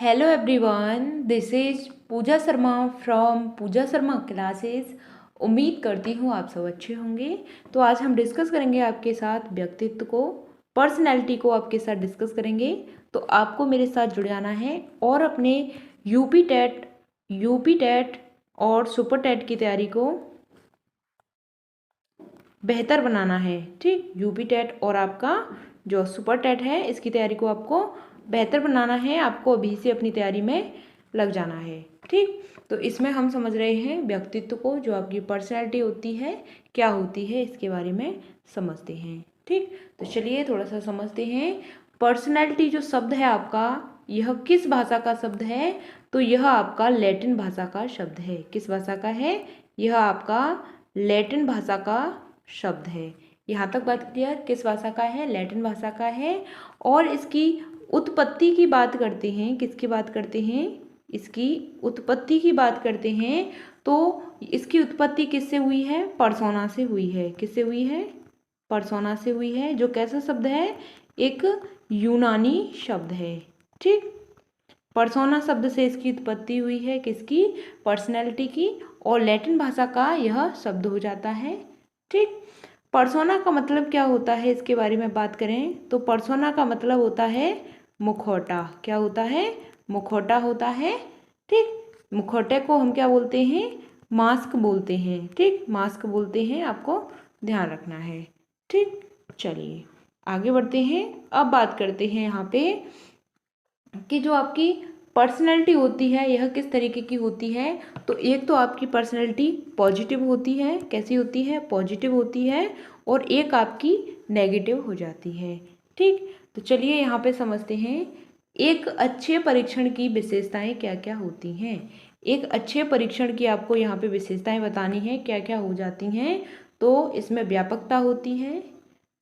Hello everyone, this is Pooja Sharma from Pooja Sharma classes. उम्मीद करती हूँ आप सब अच्छे होंगे। तो आज हम डिस्कस करेंगे आपके साथ व्यक्तित्व को, पर्सनैलिटी को आपके साथ डिस्कस करेंगे। तो आपको मेरे साथ जुड़ जाना है और अपने यूपी टेट और सुपर टेट की तैयारी को बेहतर बनाना है। ठीक, यूपी टेट और आपका जो सुपर टेट है इसकी तैयारी को आपको बेहतर बनाना है। आपको अभी से अपनी तैयारी में लग जाना है। ठीक, तो इसमें हम समझ रहे हैं व्यक्तित्व को, जो आपकी पर्सनैलिटी होती है क्या होती है, इसके बारे में समझते हैं। ठीक, तो चलिए थोड़ा सा समझते हैं। पर्सनैलिटी जो शब्द है आपका, यह किस भाषा का शब्द है? तो यह आपका लैटिन भाषा का शब्द है। किस भाषा का है? यह आपका लैटिन भाषा का शब्द है। यहाँ तक बात क्लियर? किस भाषा का है? लैटिन भाषा का है। और इसकी उत्पत्ति की बात करते हैं। किसकी बात करते हैं? इसकी उत्पत्ति की बात करते हैं। तो इसकी उत्पत्ति किससे हुई है? पर्सोना से हुई है। किससे हुई है? पर्सोना से हुई है, जो कैसा शब्द है? एक यूनानी शब्द है। ठीक, पर्सोना शब्द से इसकी उत्पत्ति हुई है। किसकी? पर्सनैलिटी की। और लैटिन भाषा का यह शब्द हो जाता है। ठीक, पर्सोना का मतलब क्या होता है, इसके बारे में बात करें तो पर्सोना का मतलब होता है मुखौटा। क्या होता है? मुखौटा होता है। ठीक, मुखौटे को हम क्या बोलते हैं? मास्क बोलते हैं। ठीक, मास्क बोलते हैं, आपको ध्यान रखना है। ठीक, चलिए आगे बढ़ते हैं। अब बात करते हैं यहाँ पे कि जो आपकी पर्सनैलिटी होती है यह किस तरीके की होती है। तो एक तो आपकी पर्सनैलिटी पॉजिटिव होती है। कैसी होती है? पॉजिटिव होती है। और एक आपकी नेगेटिव हो जाती है। ठीक, तो चलिए यहाँ पे समझते हैं एक अच्छे परीक्षण की विशेषताएं क्या क्या होती हैं। एक अच्छे परीक्षण की आपको यहाँ पे विशेषताएं बतानी है, क्या क्या हो जाती हैं। तो इसमें व्यापकता होती है,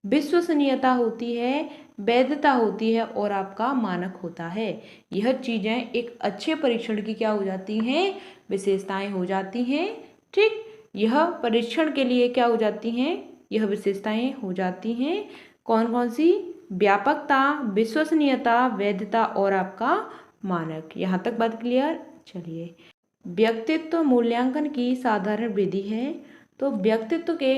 विश्वसनीयता होती है, वैधता होती है और आपका मानक होता है। यह चीज़ें एक अच्छे परीक्षण की क्या हो जाती हैं? विशेषताएं हो जाती हैं। ठीक, यह परीक्षण के लिए क्या हो जाती हैं? यह विशेषताएं हो जाती हैं। कौन कौन सी? व्यापकता, विश्वसनीयता, वैधता और आपका मानक। यहाँ तक बात क्लियर? चलिए, व्यक्तित्व मूल्यांकन की साधारण विधि है। तो व्यक्तित्व के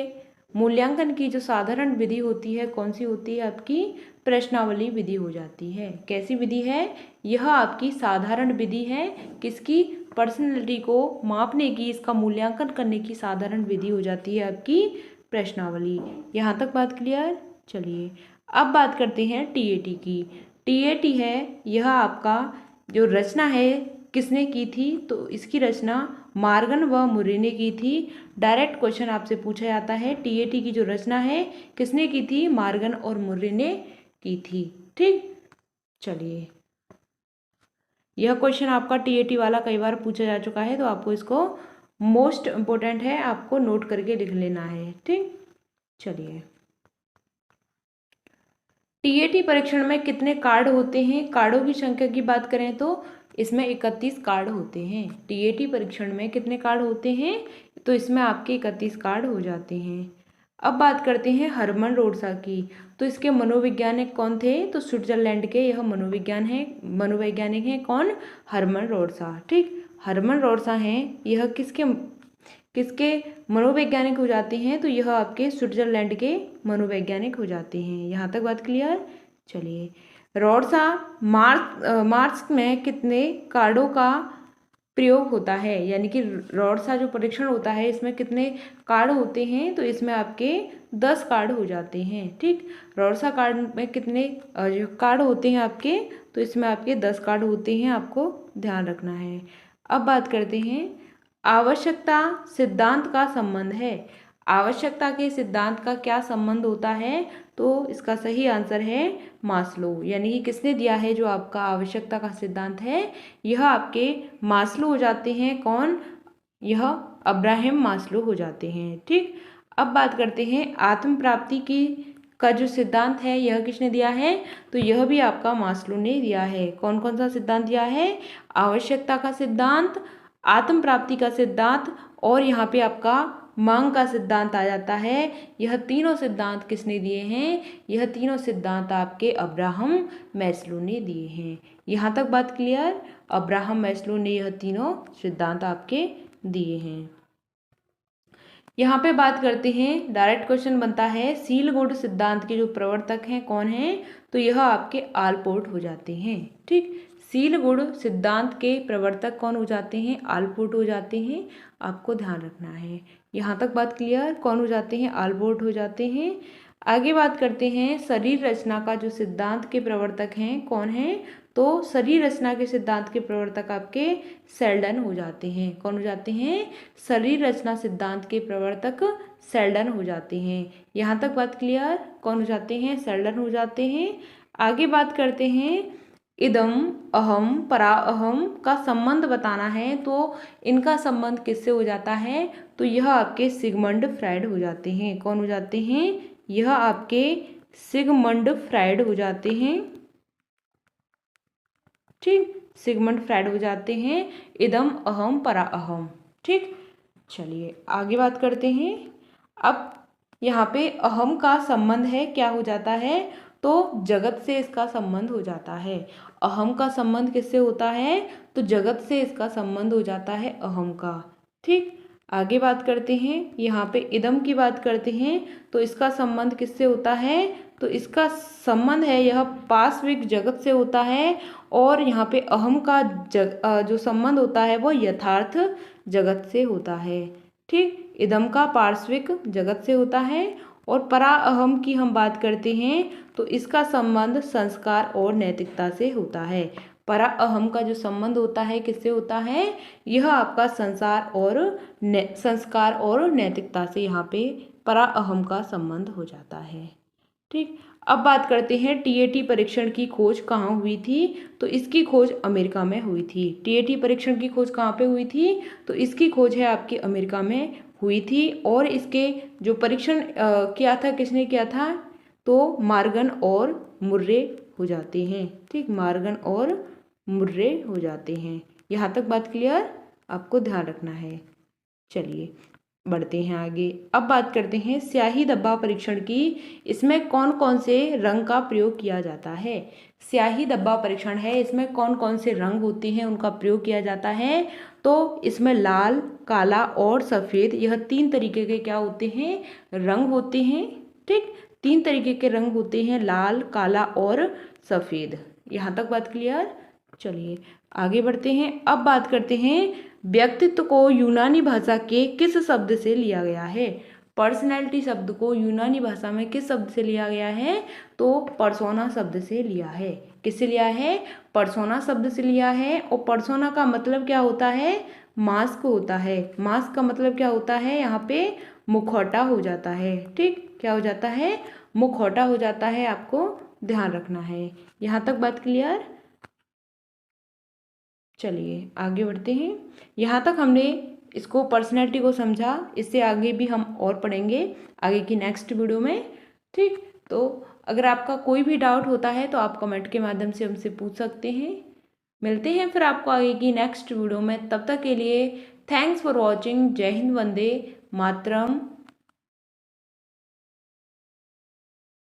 मूल्यांकन की जो साधारण विधि होती है कौन सी होती है? आपकी प्रश्नावली विधि हो जाती है। कैसी विधि है? यह आपकी साधारण विधि है। किसकी? पर्सनैलिटी को मापने की, इसका मूल्यांकन करने की साधारण विधि हो जाती है आपकी प्रश्नावली। यहाँ तक बात क्लियर? चलिए अब बात करते हैं टीएटी की। टीएटी है यह आपका जो रचना है किसने की थी? तो इसकी रचना मार्गन व मुर्रे ने की थी। डायरेक्ट क्वेश्चन आपसे पूछा जाता है, टीएटी की जो रचना है किसने की थी? मार्गन और मुर्रे ने की थी। ठीक, चलिए यह क्वेश्चन आपका टीएटी वाला कई बार पूछा जा चुका है, तो आपको इसको मोस्ट इम्पोर्टेंट है, आपको नोट करके लिख लेना है। ठीक, चलिए टीएटी परीक्षण में कितने कार्ड होते हैं? कार्डों की संख्या की बात करें तो इसमें 31 कार्ड होते हैं। टीएटी परीक्षण में कितने कार्ड होते हैं? तो इसमें आपके 31 कार्ड हो जाते हैं। अब बात करते हैं हरमन रोडसा की। तो इसके मनोवैज्ञानिक कौन थे? तो स्विट्जरलैंड के यह मनोवैज्ञानिक हैं। कौन? हरमन रोडसा। ठीक, हरमन रोडसा हैं, यह किसके किसके मनोवैज्ञानिक हो जाते हैं? तो यह आपके स्विट्जरलैंड के मनोवैज्ञानिक हो जाते हैं। यहाँ तक बात क्लियर? चलिए, रोडसा मार्क्स में कितने कार्डों का प्रयोग होता है, यानी कि रोडसा जो परीक्षण होता है इसमें कितने कार्ड होते हैं? तो इसमें आपके 10 कार्ड हो जाते हैं। ठीक, रोडसा कार्ड में कितने जो कार्ड होते हैं आपके? तो इसमें आपके 10 कार्ड होते हैं, आपको ध्यान रखना है। अब बात करते हैं आवश्यकता सिद्धांत का संबंध है। आवश्यकता के सिद्धांत का क्या संबंध होता है? तो इसका सही आंसर है मास्लो। यानी कि किसने दिया है जो आपका आवश्यकता का सिद्धांत है? यह आपके मास्लो हो जाते हैं। कौन? यह अब्राहम मास्लो हो जाते हैं। ठीक, अब बात करते हैं आत्म प्राप्ति की का जो सिद्धांत है यह किसने दिया है? तो यह भी आपका मास्लो ने दिया है। कौन कौन सा सिद्धांत दिया है? आवश्यकता का सिद्धांत, आत्म प्राप्ति का सिद्धांत और यहाँ पे आपका मांग का सिद्धांत आ जाता है। यह तीनों सिद्धांत किसने दिए हैं? यह तीनों सिद्धांत आपके अब्राहम मैस्लो ने दिए हैं। यहाँ तक बात क्लियर? अब्राहम मैस्लो ने यह तीनों सिद्धांत आपके दिए हैं। यहाँ पे बात करते हैं, डायरेक्ट क्वेश्चन बनता है, सील गुड सिद्धांत के जो प्रवर्तक हैं कौन हैं? तो यह आपके आलपोर्ट हो जाते हैं। ठीक, सील गुड सिद्धांत के प्रवर्तक कौन हो जाते हैं? आलपोर्ट हो जाते हैं। आपको ध्यान रखना है। यहाँ तक बात क्लियर? कौन हो जाते हैं? आलपोर्ट हो जाते हैं। आगे बात करते हैं, शरीर रचना का जो सिद्धांत के प्रवर्तक हैं कौन हैं? तो शरीर रचना के सिद्धांत के प्रवर्तक आपके सेल्डन हो जाते हैं। कौन हो जाते हैं? शरीर रचना सिद्धांत के प्रवर्तक सेल्डन हो जाते हैं। यहाँ तक बात क्लियर? कौन हो जाते हैं? सेल्डन हो जाते हैं। आगे बात करते हैं, इदम अहम परा अहम का संबंध बताना है, तो इनका संबंध किससे हो जाता है? तो यह आपके सिगमंड फ्राइड हो जाते हैं। कौन हो जाते हैं? यह आपके सिगमंड फ्राइड हो जाते हैं। ठीक, सिगमंड फ्राइड हो जाते हैं। इदम अहम परा अहम। ठीक, चलिए आगे बात करते हैं। अब यहाँ पे अहम का संबंध है, क्या हो जाता है? तो जगत से इसका संबंध हो जाता है। अहम का संबंध किससे होता है? तो जगत से इसका संबंध हो जाता है अहम का। ठीक, आगे बात करते हैं, यहाँ पे इदम की बात करते हैं, तो इसका संबंध किससे होता है? तो इसका संबंध है यह पार्श्विक जगत से होता है, और यहाँ पे अहम का जो संबंध होता है वो यथार्थ जगत से होता है। ठीक, इदम का पार्श्विक जगत से होता है, और परा अहम की हम बात करते हैं तो इसका संबंध संस्कार और नैतिकता से होता है। परा अहम का जो संबंध होता है किससे होता है? यह आपका संस्कार और नैतिकता से यहाँ पे परा अहम का संबंध हो जाता है। ठीक, अब बात करते हैं टीएटी परीक्षण की खोज कहाँ हुई थी? तो इसकी खोज अमेरिका में हुई थी। टीएटी परीक्षण की खोज कहाँ पे हुई थी? तो इसकी खोज है आपकी अमेरिका में हुई थी, और इसके जो परीक्षण किया था किसने किया था? तो मार्गन और मुर्रे हो जाते हैं। ठीक, मार्गन और मुर्रे हो जाते हैं। यहाँ तक बात क्लियर? आपको ध्यान रखना है। चलिए बढ़ते हैं आगे। अब बात करते हैं स्याही धब्बा परीक्षण की। इसमें कौन कौन से रंग का प्रयोग किया जाता है? स्याही धब्बा परीक्षण है, इसमें कौन कौन से रंग होते हैं उनका प्रयोग किया जाता है? तो इसमें लाल, काला और सफ़ेद, यह 3 तरीके के क्या होते हैं? रंग होते हैं। ठीक, 3 तरीके के रंग होते हैं, लाल, काला और सफ़ेद। यहाँ तक बात क्लियर? चलिए आगे बढ़ते हैं। अब बात करते हैं, व्यक्तित्व को यूनानी भाषा के किस शब्द से लिया गया है? पर्सनैलिटी शब्द को यूनानी भाषा में किस शब्द से लिया गया है? तो पर्सोना शब्द से लिया है। किससे लिया है? पर्सोना शब्द से लिया है। और पर्सोना का मतलब क्या होता है? मास्क होता है। मास्क का मतलब क्या होता है? यहाँ पे मुखौटा हो जाता है। ठीक, क्या हो जाता है? मुखौटा हो जाता है। आपको ध्यान रखना है। यहाँ तक बात क्लियर? चलिए आगे बढ़ते हैं। यहाँ तक हमने इसको पर्सनैलिटी को समझा, इससे आगे भी हम और पढ़ेंगे आगे की नेक्स्ट वीडियो में। ठीक, तो अगर आपका कोई भी डाउट होता है तो आप कमेंट के माध्यम से हमसे पूछ सकते हैं। मिलते हैं फिर आपको आगे की नेक्स्ट वीडियो में। तब तक के लिए थैंक्स फॉर वॉचिंग। जय हिंद, वंदे मातरम।